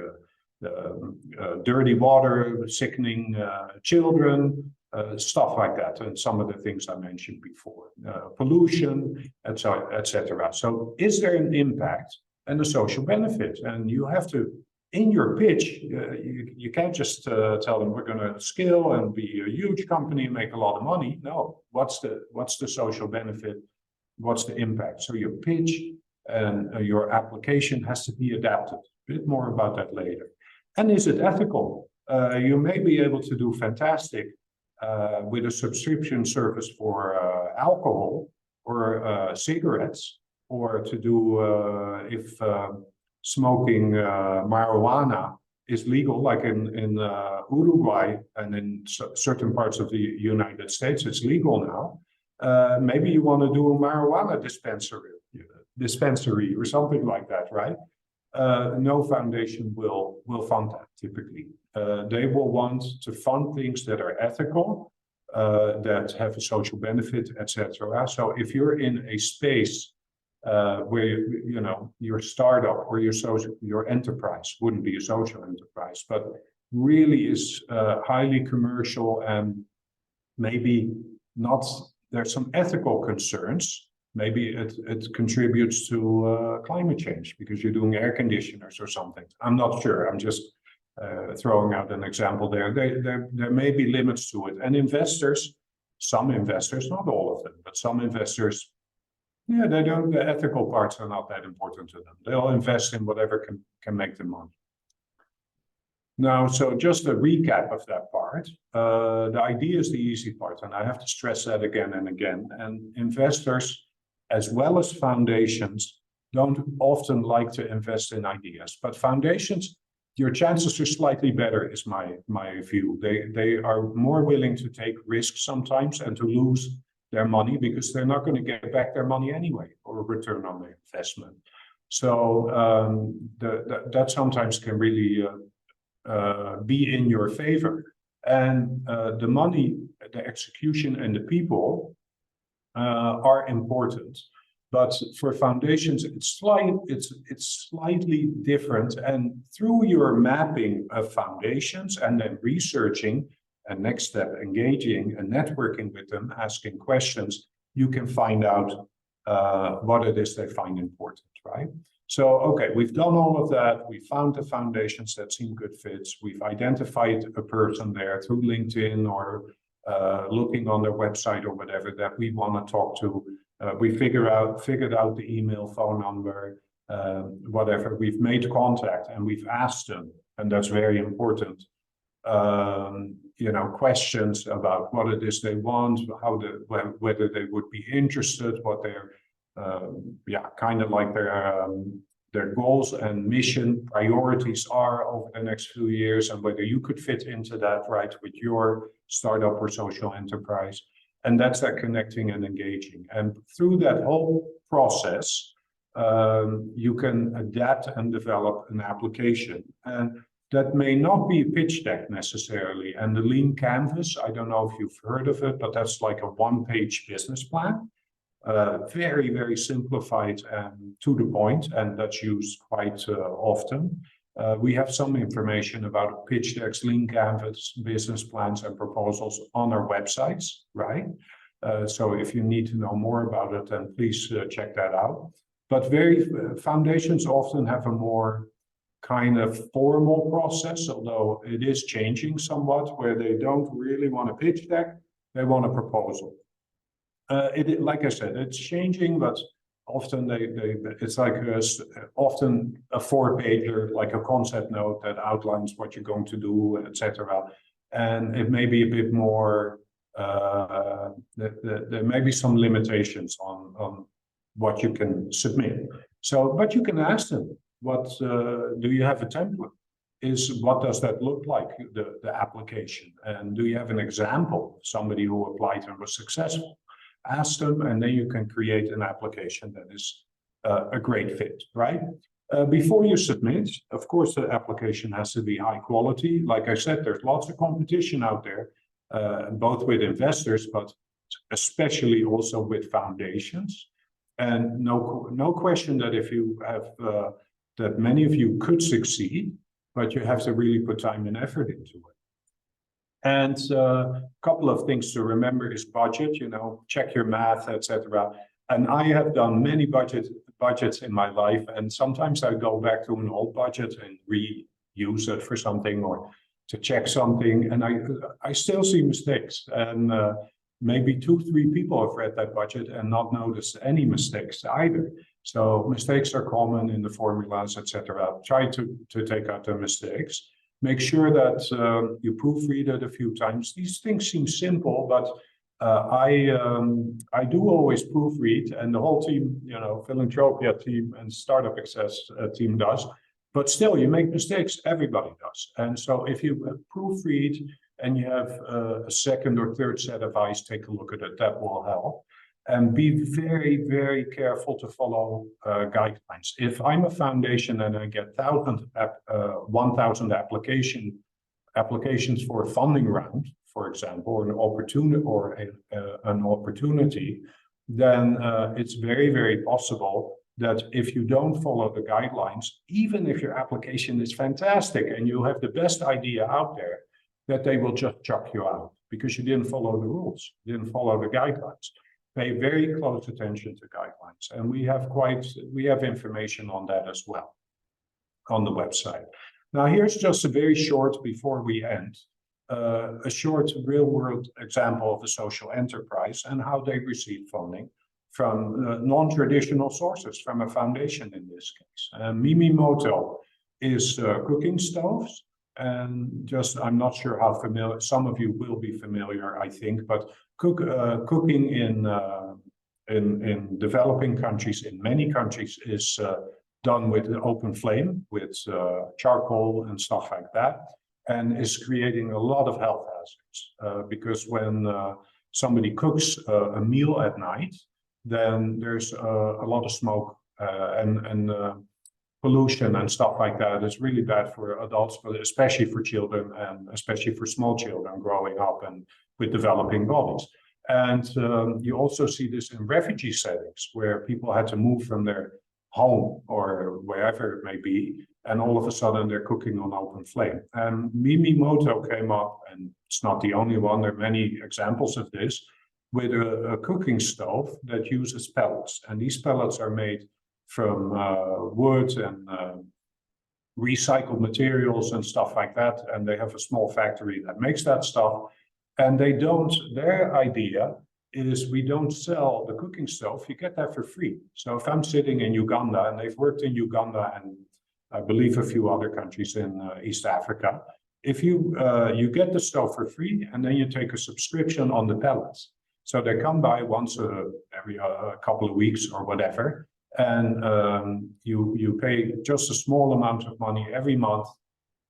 dirty water, sickening children, stuff like that, and some of the things I mentioned before, pollution, etc. So is there an impact and a social benefit? And you have to, in your pitch, you can't just tell them we're going to scale and be a huge company and make a lot of money. No, what's the social benefit? What's the impact? So your pitch and your application has to be adapted. A bit more about that later. And is it ethical? You may be able to do fantastic with a subscription service for alcohol or cigarettes, or to do if smoking marijuana is legal, like in Uruguay and in certain parts of the United States, it's legal now. Maybe you want to do a marijuana dispensary or something like that, right? No foundation will fund that typically. They will want to fund things that are ethical, that have a social benefit, etc. So if you're in a space where your startup or your enterprise wouldn't be a social enterprise, but really is highly commercial and maybe not, there's some ethical concerns. Maybe it contributes to climate change because you're doing air conditioners or something. I'm not sure. I'm just throwing out an example there. There may be limits to it. And investors, some investors, not all of them, but some investors, yeah, the ethical parts are not that important to them. They'll invest in whatever can make them money. Now, so just a recap of that part. The idea is the easy part, and I have to stress that again and again. And investors, as well as foundations, don't often like to invest in ideas. But foundations, your chances are slightly better, is my view. They are more willing to take risks sometimes and to lose their money because they're not going to get back their money anyway, or return on their investment. So that sometimes can really be in your favor. And the money, the execution, and the people are important. But for foundations, it's slightly different. And through your mapping of foundations and then researching, and next step, engaging and networking with them, asking questions, you can find out what it is they find important, right? So, okay, we've done all of that. We found the foundations that seem good fits. We've identified a person there through LinkedIn or looking on their website or whatever that we want to talk to. We figured out the email, phone number, whatever. We've made contact and we've asked them, and that's very important. Questions about what it is they want, whether they would be interested, what their kind of like their goals and mission priorities are over the next few years, and whether you could fit into that, right, with your startup or social enterprise. And that's that connecting and engaging. And through that whole process, you can adapt and develop an application. And that may not be a pitch deck necessarily. And the Lean Canvas, I don't know if you've heard of it, but that's like a one-page business plan. Very, very simplified and to the point, and that's used quite often. We have some information about pitch decks, Lean Canvas, business plans, and proposals on our websites, right? So if you need to know more about it, then please check that out. But foundations often have a more kind of formal process, although it is changing somewhat, where they don't really want a pitch deck, they want a proposal. Like I said, it's changing, but often it's like often a 4-pager, like a concept note that outlines what you're going to do, etc. And it may be a bit more. There may be some limitations on what you can submit. So, but you can ask them, what do you have a template? What does that look like, the application? And do you have an example, somebody who applied and was successful? Ask them, and then you can create an application that is a great fit, right? Before you submit, of course, the application has to be high quality. Like I said, there's lots of competition out there, both with investors, but especially also with foundations. And no question that if you have that many of you could succeed, but you have to really put time and effort into it. And a couple of things to remember is budget, check your math, etc. And I have done many budgets in my life, and sometimes I go back to an old budget and reuse it for something or to check something, and I still see mistakes. And maybe 2-3 people have read that budget and not noticed any mistakes either. So mistakes are common in the formulas, etc. Try to take out the mistakes. Make sure that you proofread it a few times. These things seem simple, but I do always proofread, and the whole team, Philanthropia team and Startup Access team does. But still, you make mistakes. Everybody does. And so if you proofread and you have a second or third set of eyes, take a look at it. That will help. And be very, very careful to follow guidelines. If I'm a foundation and I get 1,000 applications for a funding round, for example, or an opportunity, then it's very, very possible that if you don't follow the guidelines, even if your application is fantastic and you have the best idea out there, that they will just chuck you out because you didn't follow the rules, didn't follow the guidelines. Pay very close attention to guidelines, and we have information on that as well on the website. Now, here's just a very short, before we end, a short real-world example of a social enterprise and how they receive funding from non-traditional sources, from a foundation in this case. Mimimoto is cooking stoves, and I'm not sure how familiar, some of you will be familiar, I think, but cooking in developing countries, in many countries, is done with an open flame, with charcoal and stuff like that, and is creating a lot of health hazards. Because when somebody cooks a meal at night, then there's a lot of smoke and pollution and stuff like that. It's really bad for adults, but especially for children, and especially for small children growing up and with developing bodies. And you also see this in refugee settings where people had to move from their home or wherever it may be, and all of a sudden they're cooking on open flame. And Mimimoto came up, and it's not the only one, there are many examples of this, with a cooking stove that uses pellets. And these pellets are made from wood and recycled materials and stuff like that. And they have a small factory that makes that stuff. And their idea is we don't sell the cooking stove, you get that for free. So if I'm sitting in Uganda, and they've worked in Uganda and I believe a few other countries in East Africa, if you get the stove for free, and then you take a subscription on the pellets. So they come by once every couple of weeks or whatever, and you pay just a small amount of money every month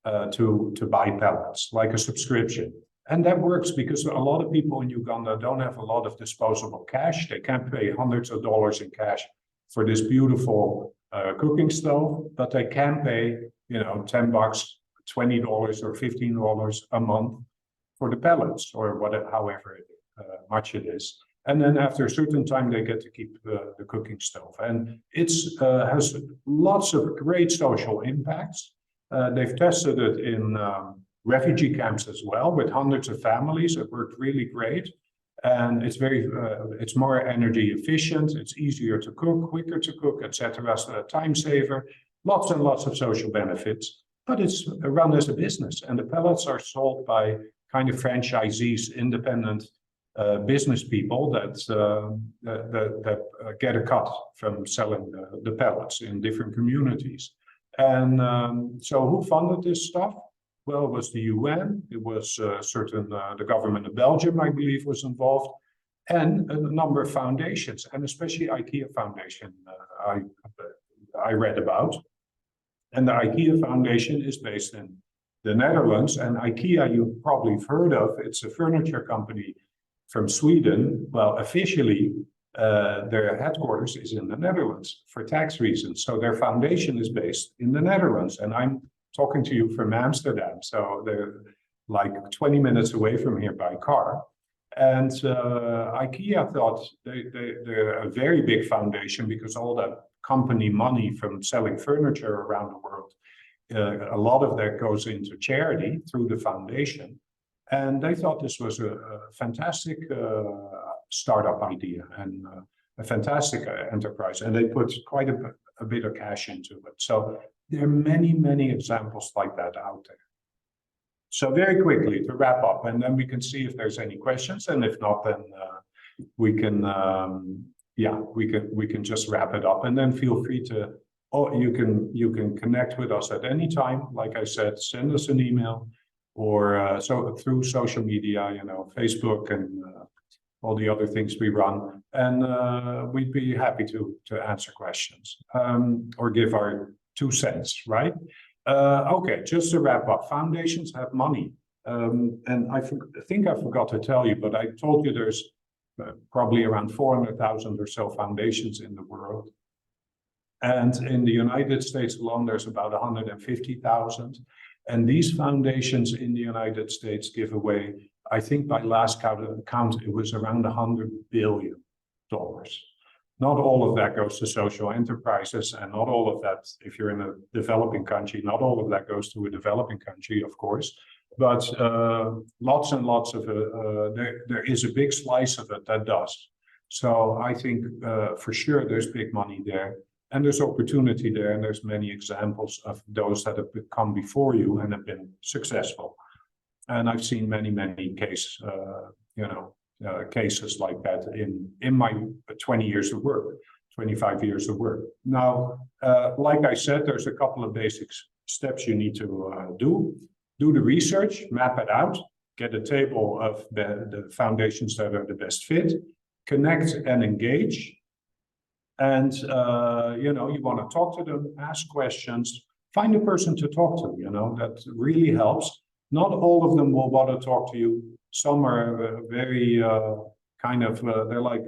to buy pellets, like a subscription. And that works because a lot of people in Uganda don't have a lot of disposable cash. They can't pay hundreds of dollars in cash for this beautiful cooking stove, but they can pay, $10, $20 or $15 a month for the pellets, or whatever, however much it is. And then after a certain time, they get to keep the cooking stove. And it has lots of great social impacts. They've tested it in refugee camps as well, with hundreds of families. It worked really great. And it's it's more energy efficient, it's easier to cook, quicker to cook, etc. So a time saver, lots and lots of social benefits, but it's run as a business. And the pellets are sold by kind of franchisees, independent business people that get a cut from selling the pellets in different communities. And so who funded this stuff? Well, it was the UN, it was the government of Belgium, I believe, was involved, and a number of foundations, and especially IKEA Foundation I read about. And the IKEA Foundation is based in the Netherlands, and IKEA you've probably heard of. It's a furniture company from Sweden. Well, officially, their headquarters is in the Netherlands for tax reasons. So their foundation is based in the Netherlands, and I'm talking to you from Amsterdam, so they're like 20 minutes away from here by car. And IKEA thought they're a very big foundation because all that company money from selling furniture around the world, a lot of that goes into charity through the foundation. And they thought this was a fantastic startup idea and a fantastic enterprise. And they put quite a bit of cash into it. So there are many, many examples like that out there. So very quickly to wrap up, and then we can see if there's any questions, and if not, then we can just wrap it up. And then feel free to, you can connect with us at any time. Like I said, send us an email, or so through social media, Facebook and all the other things we run, and we'd be happy to answer questions or give our 2 cents, right? Okay, just to wrap up, foundations have money. And I think I forgot to tell you, but I told you there's probably around 400,000 or so foundations in the world. And in the United States alone, there's about 150,000. And these foundations in the United States give away, I think by last count, it was around $100 billion. Not all of that goes to social enterprises, and not all of that, if you're in a developing country, not all of that goes to a developing country, of course, but lots and lots of there is a big slice of it that does. So I think for sure there's big money there, and there's opportunity there, and there's many examples of those that have come before you and have been successful. And I've seen many cases, cases like that in my 20 years of work, 25 years of work. Now, like I said, there's a couple of basic steps you need to do. Do the research, map it out, get a table of the foundations that are the best fit, connect and engage. And, you want to talk to them, ask questions, find a person to talk to, that really helps. Not all of them will want to talk to you. Some are very they're like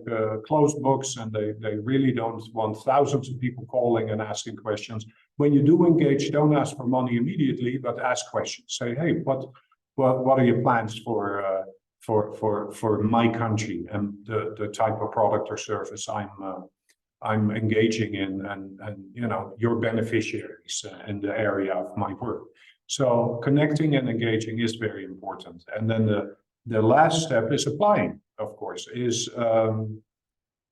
closed books, and they really don't want thousands of people calling and asking questions. When you do engage, don't ask for money immediately, but ask questions. Say, hey, what are your plans for my country and the type of product or service I'm engaging in, and you know, your beneficiaries in the area of my work. So connecting and engaging is very important. And then the last step is applying, of course, is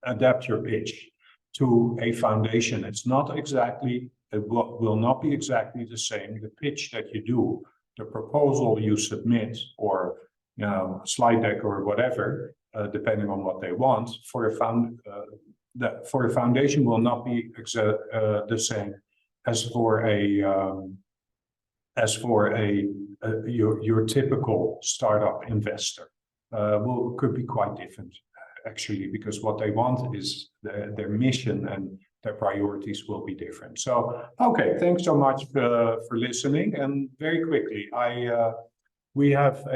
adapt your pitch to a foundation. It's not exactly, it will not be exactly the same. The pitch that you do, the proposal you submit, or you know, slide deck or whatever, depending on what they want, for a foundation will not be the same as for your typical startup investor. Could be quite different, actually, because what they want is their mission, and their priorities will be different. So, okay, thanks so much for listening. And very quickly, we have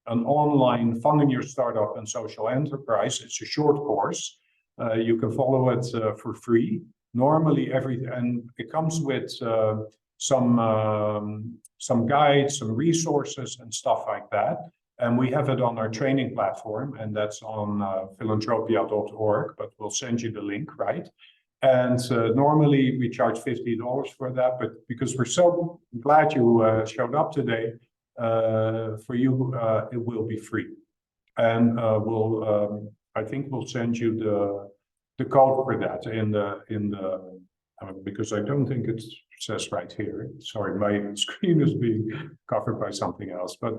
an online funding your startup and social enterprise. It's a short course. You can follow it for free. Normally, and it comes with some guides, some resources, and stuff like that. And we have it on our training platform, and that's on philanthropia.org, but we'll send you the link, right? And normally we charge $50 for that, but because we're so glad you showed up today, for you, it will be free. And I think we'll send you the code for that in the because I don't think it says right here. Sorry, my screen is being covered by something else, but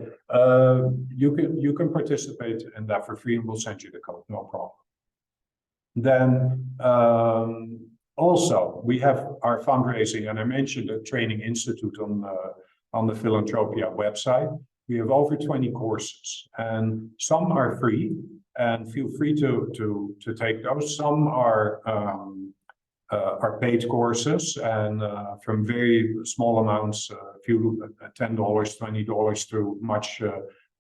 you can participate in that for free, and we'll send you the code, no problem. Then also we have our fundraising, and I mentioned the Training Institute on the Philanthropia website. We have over 20 courses, and some are free, and feel free to take those. Some are paid courses, and from very small amounts, a few $10, $20 to much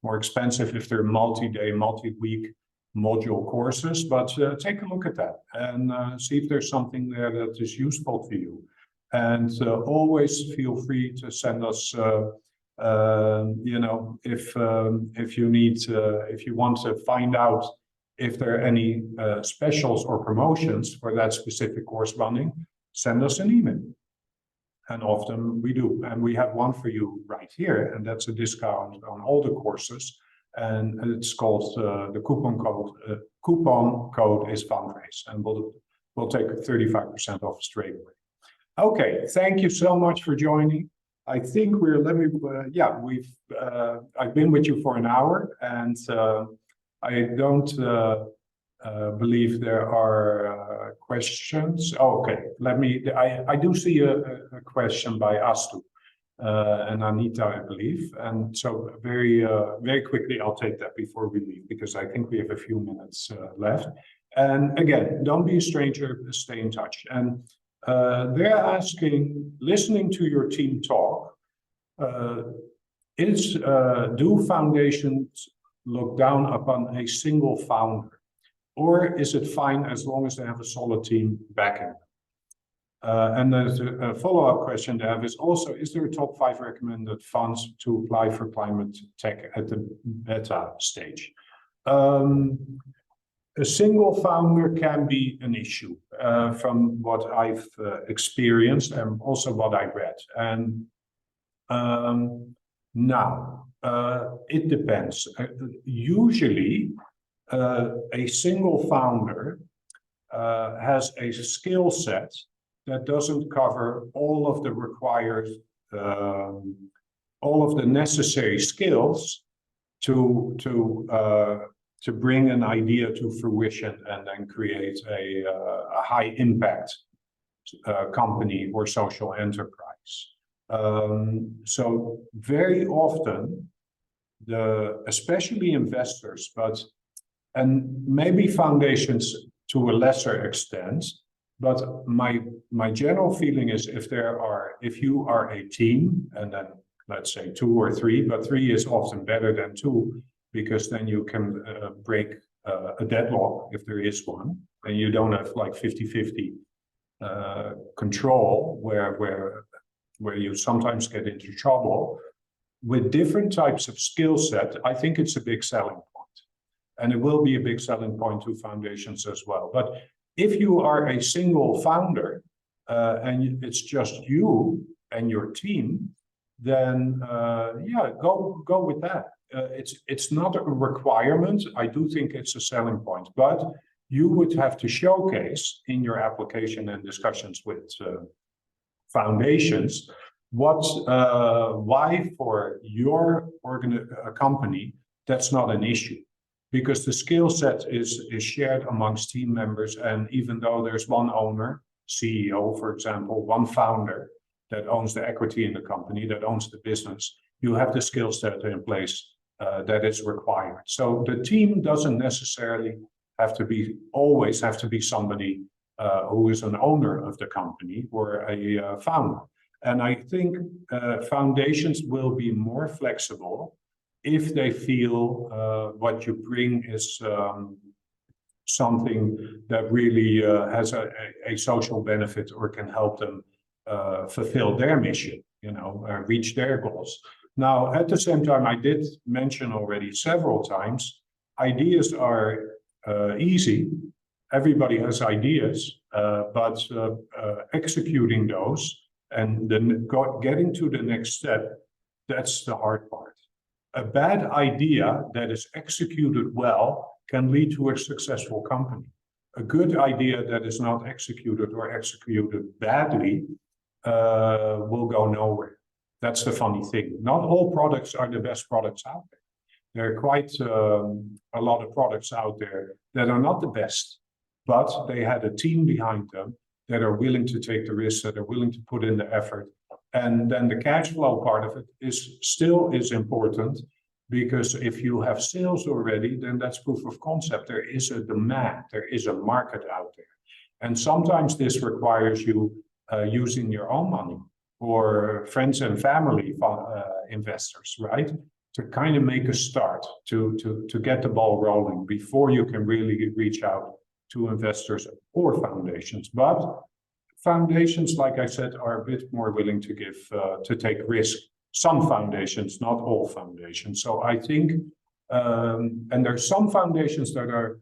more expensive if they're multi-day, multi-week module courses. But take a look at that and see if there's something there that is useful to you. And always feel free to send us, you know, if you need, if you want to find out if there are any specials or promotions for that specific course running, send us an email. And often we do. And we have one for you right here, and that's a discount on all the courses. And it's called the coupon code is Fundraise, and we'll take 35% off straight away. Okay, thank you so much for joining. I think I've been with you for an hour, and I don't believe there are questions. Oh, okay, I do see a question by Astu and Anita, I believe. And so very quickly, I'll take that before we leave, because I think we have a few minutes left. And again, don't be a stranger, stay in touch. And they're asking, listening to your team talk, do foundations look down upon a single founder, or is it fine as long as they have a solid team backing? And there's a follow-up question they have is also, is there a top 5 recommended funds to apply for climate tech at the beta stage? A single founder can be an issue from what I've experienced and also what I read. And now, it depends. Usually, a single founder has a skill set that doesn't cover all of the required, all of the necessary skills to bring an idea to fruition and then create a high impact company or social enterprise. So very often, especially investors, and maybe foundations to a lesser extent, but my general feeling is if you are a team, and then let's say 2 or 3, but 3 is often better than 2, because then you can break a deadlock if there is one, and you don't have like 50-50 control where you sometimes get into trouble. with different types of skill set, I think it's a big selling point. And it will be a big selling point to foundations as well. But if you are a single founder and it's just you and your team, then yeah, go with that. It's not a requirement. I do think it's a selling point, but you would have to showcase in your application and discussions with foundations why for your company that's not an issue, because the skill set is shared amongst team members. And even though there's one owner, CEO, for example, one founder that owns the equity in the company, that owns the business, you have the skill set in place that is required. So the team doesn't necessarily always have to be somebody who is an owner of the company or a founder. And I think foundations will be more flexible if they feel what you bring is something that really has a social benefit or can help them fulfill their mission, reach their goals. Now, at the same time, I did mention already several times, ideas are easy. Everybody has ideas, but executing those and then getting to the next step, that's the hard part. A bad idea that is executed well can lead to a successful company. A good idea that is not executed or executed badly will go nowhere. That's the funny thing. Not all products are the best products out there. There are quite a lot of products out there that are not the best, but they had a team behind them that are willing to take the risks, that are willing to put in the effort. And then the cash flow part of it is important, because if you have sales already, then that's proof of concept. There is a demand, there is a market out there. And sometimes this requires you using your own money or friends and family investors, right? To kind of make a start, to get the ball rolling before you can really reach out to investors or foundations. But foundations, like I said, are a bit more willing to to take risk. Some foundations, not all foundations. So I think, and there's some foundations that are,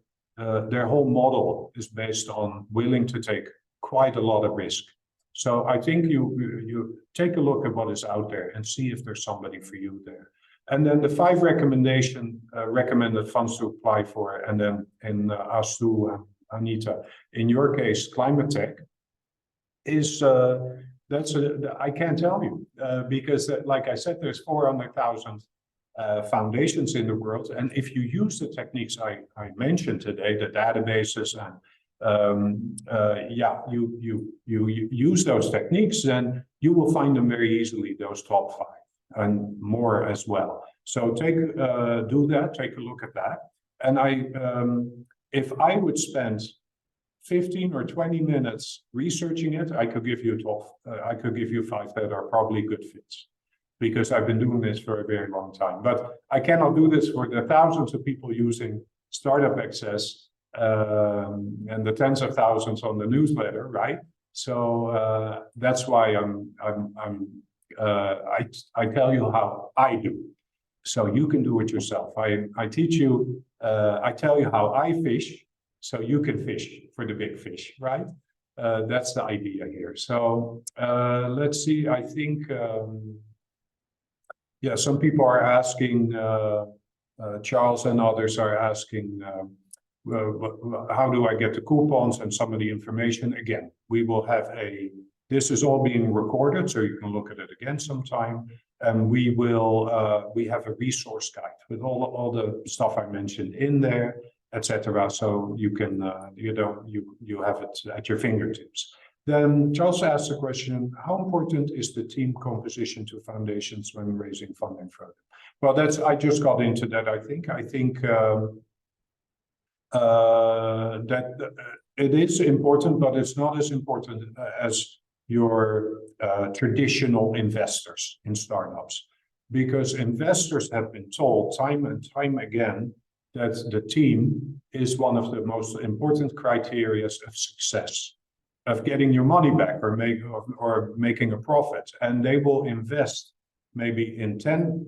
their whole model is based on willing to take quite a lot of risk. So I think you take a look at what is out there and see if there's somebody for you there. And then the 5 recommended funds to apply for, and then in Astu, Anita, in your case, climate tech is I can't tell you because, like I said, there's 400,000 foundations in the world, and if you use the techniques I mentioned today, the databases, and you use those techniques, then you will find them very easily, those top 5 and more as well. So do that, take a look at that. And if I would spend 15 or 20 minutes researching it, I could give you 5 that are probably good fits, because I've been doing this for a very long time. But I cannot do this for the thousands of people using Startup Access and the tens of thousands on the newsletter, right? So that's why I tell you how I do, so you can do it yourself. I teach you. I tell you how I fish, so you can fish for the big fish, right? That's the idea here. So let's see. I think some people are asking. Charles and others are asking. How do I get the coupons and some of the information? Again, we will have this is all being recorded, so you can look at it again sometime. And we have a resource guide with all the stuff I mentioned in there, etc. So you can, you have it at your fingertips. Then Charles asked the question, how important is the team composition to foundations when raising funding for them? Well, I just got into that, I think. I think that it is important, but it's not as important as your traditional investors in startups, because investors have been told time and time again that the team is one of the most important criteria of success, of getting your money back or making a profit, and they will invest maybe in 10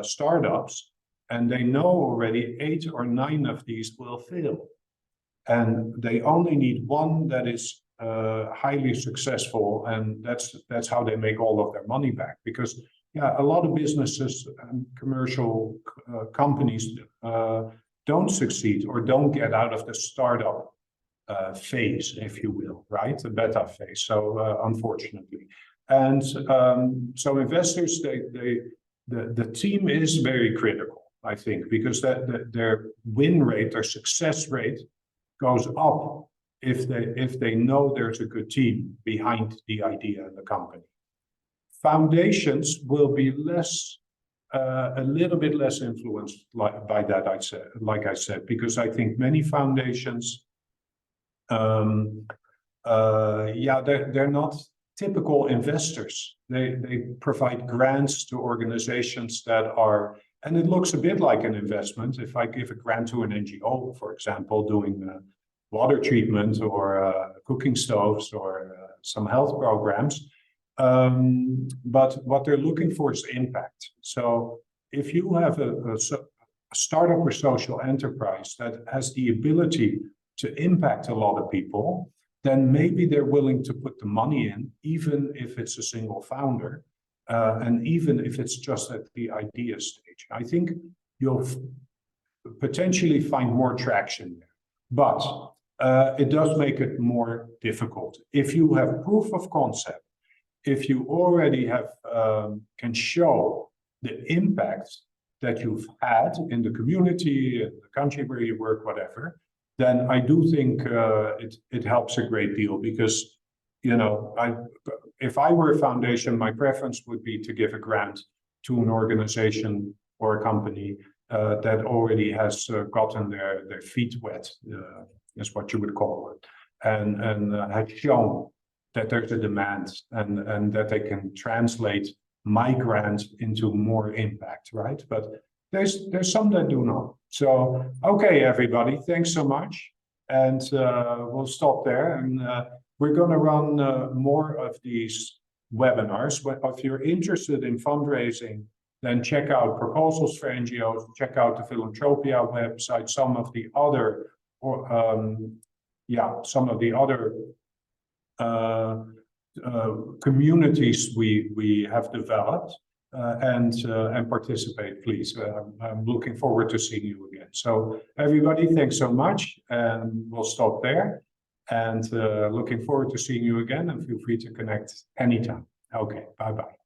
startups, and they know already 8 or 9 of these will fail. And they only need one that is highly successful, and that's how they make all of their money back. Because yeah, a lot of businesses and commercial companies don't succeed or don't get out of the startup phase, if you will, right? The beta phase. So unfortunately, and so investors, the team is very critical, I think, because their win rate, their success rate goes up if they know there's a good team behind the idea in the company. Foundations will be less, a little bit less influenced by that, like I said, because I think many foundations, yeah, they're not typical investors. They provide grants to organizations that are, and it looks a bit like an investment. If I give a grant to an NGO, for example, doing water treatment or cooking stoves or some health programs, but what they're looking for is impact. So if you have a startup or social enterprise that has the ability to impact a lot of people, then maybe they're willing to put the money in, even if it's a single founder, and even if it's just at the idea stage. I think you'll potentially find more traction there, but it does make it more difficult. If you have proof of concept, if you already have can show the impact that you've had in the community, in the country where you work, whatever, then I do think it helps a great deal. Because, you know, if I were a foundation, my preference would be to give a grant to an organization or a company that already has gotten their feet wet, is what you would call it, and has shown that there's a demand, and that they can translate my grant into more impact, right? But there's some that do not. So, okay, everybody, thanks so much. And we'll stop there. And we're going to run more of these webinars. But if you're interested in fundraising, then check out Proposals for NGOs, check out the Philanthropia website, some of the other, communities we have developed, and participate, please. I'm looking forward to seeing you again. So everybody, thanks so much, and we'll stop there. And looking forward to seeing you again, and feel free to connect anytime. Okay, bye-bye.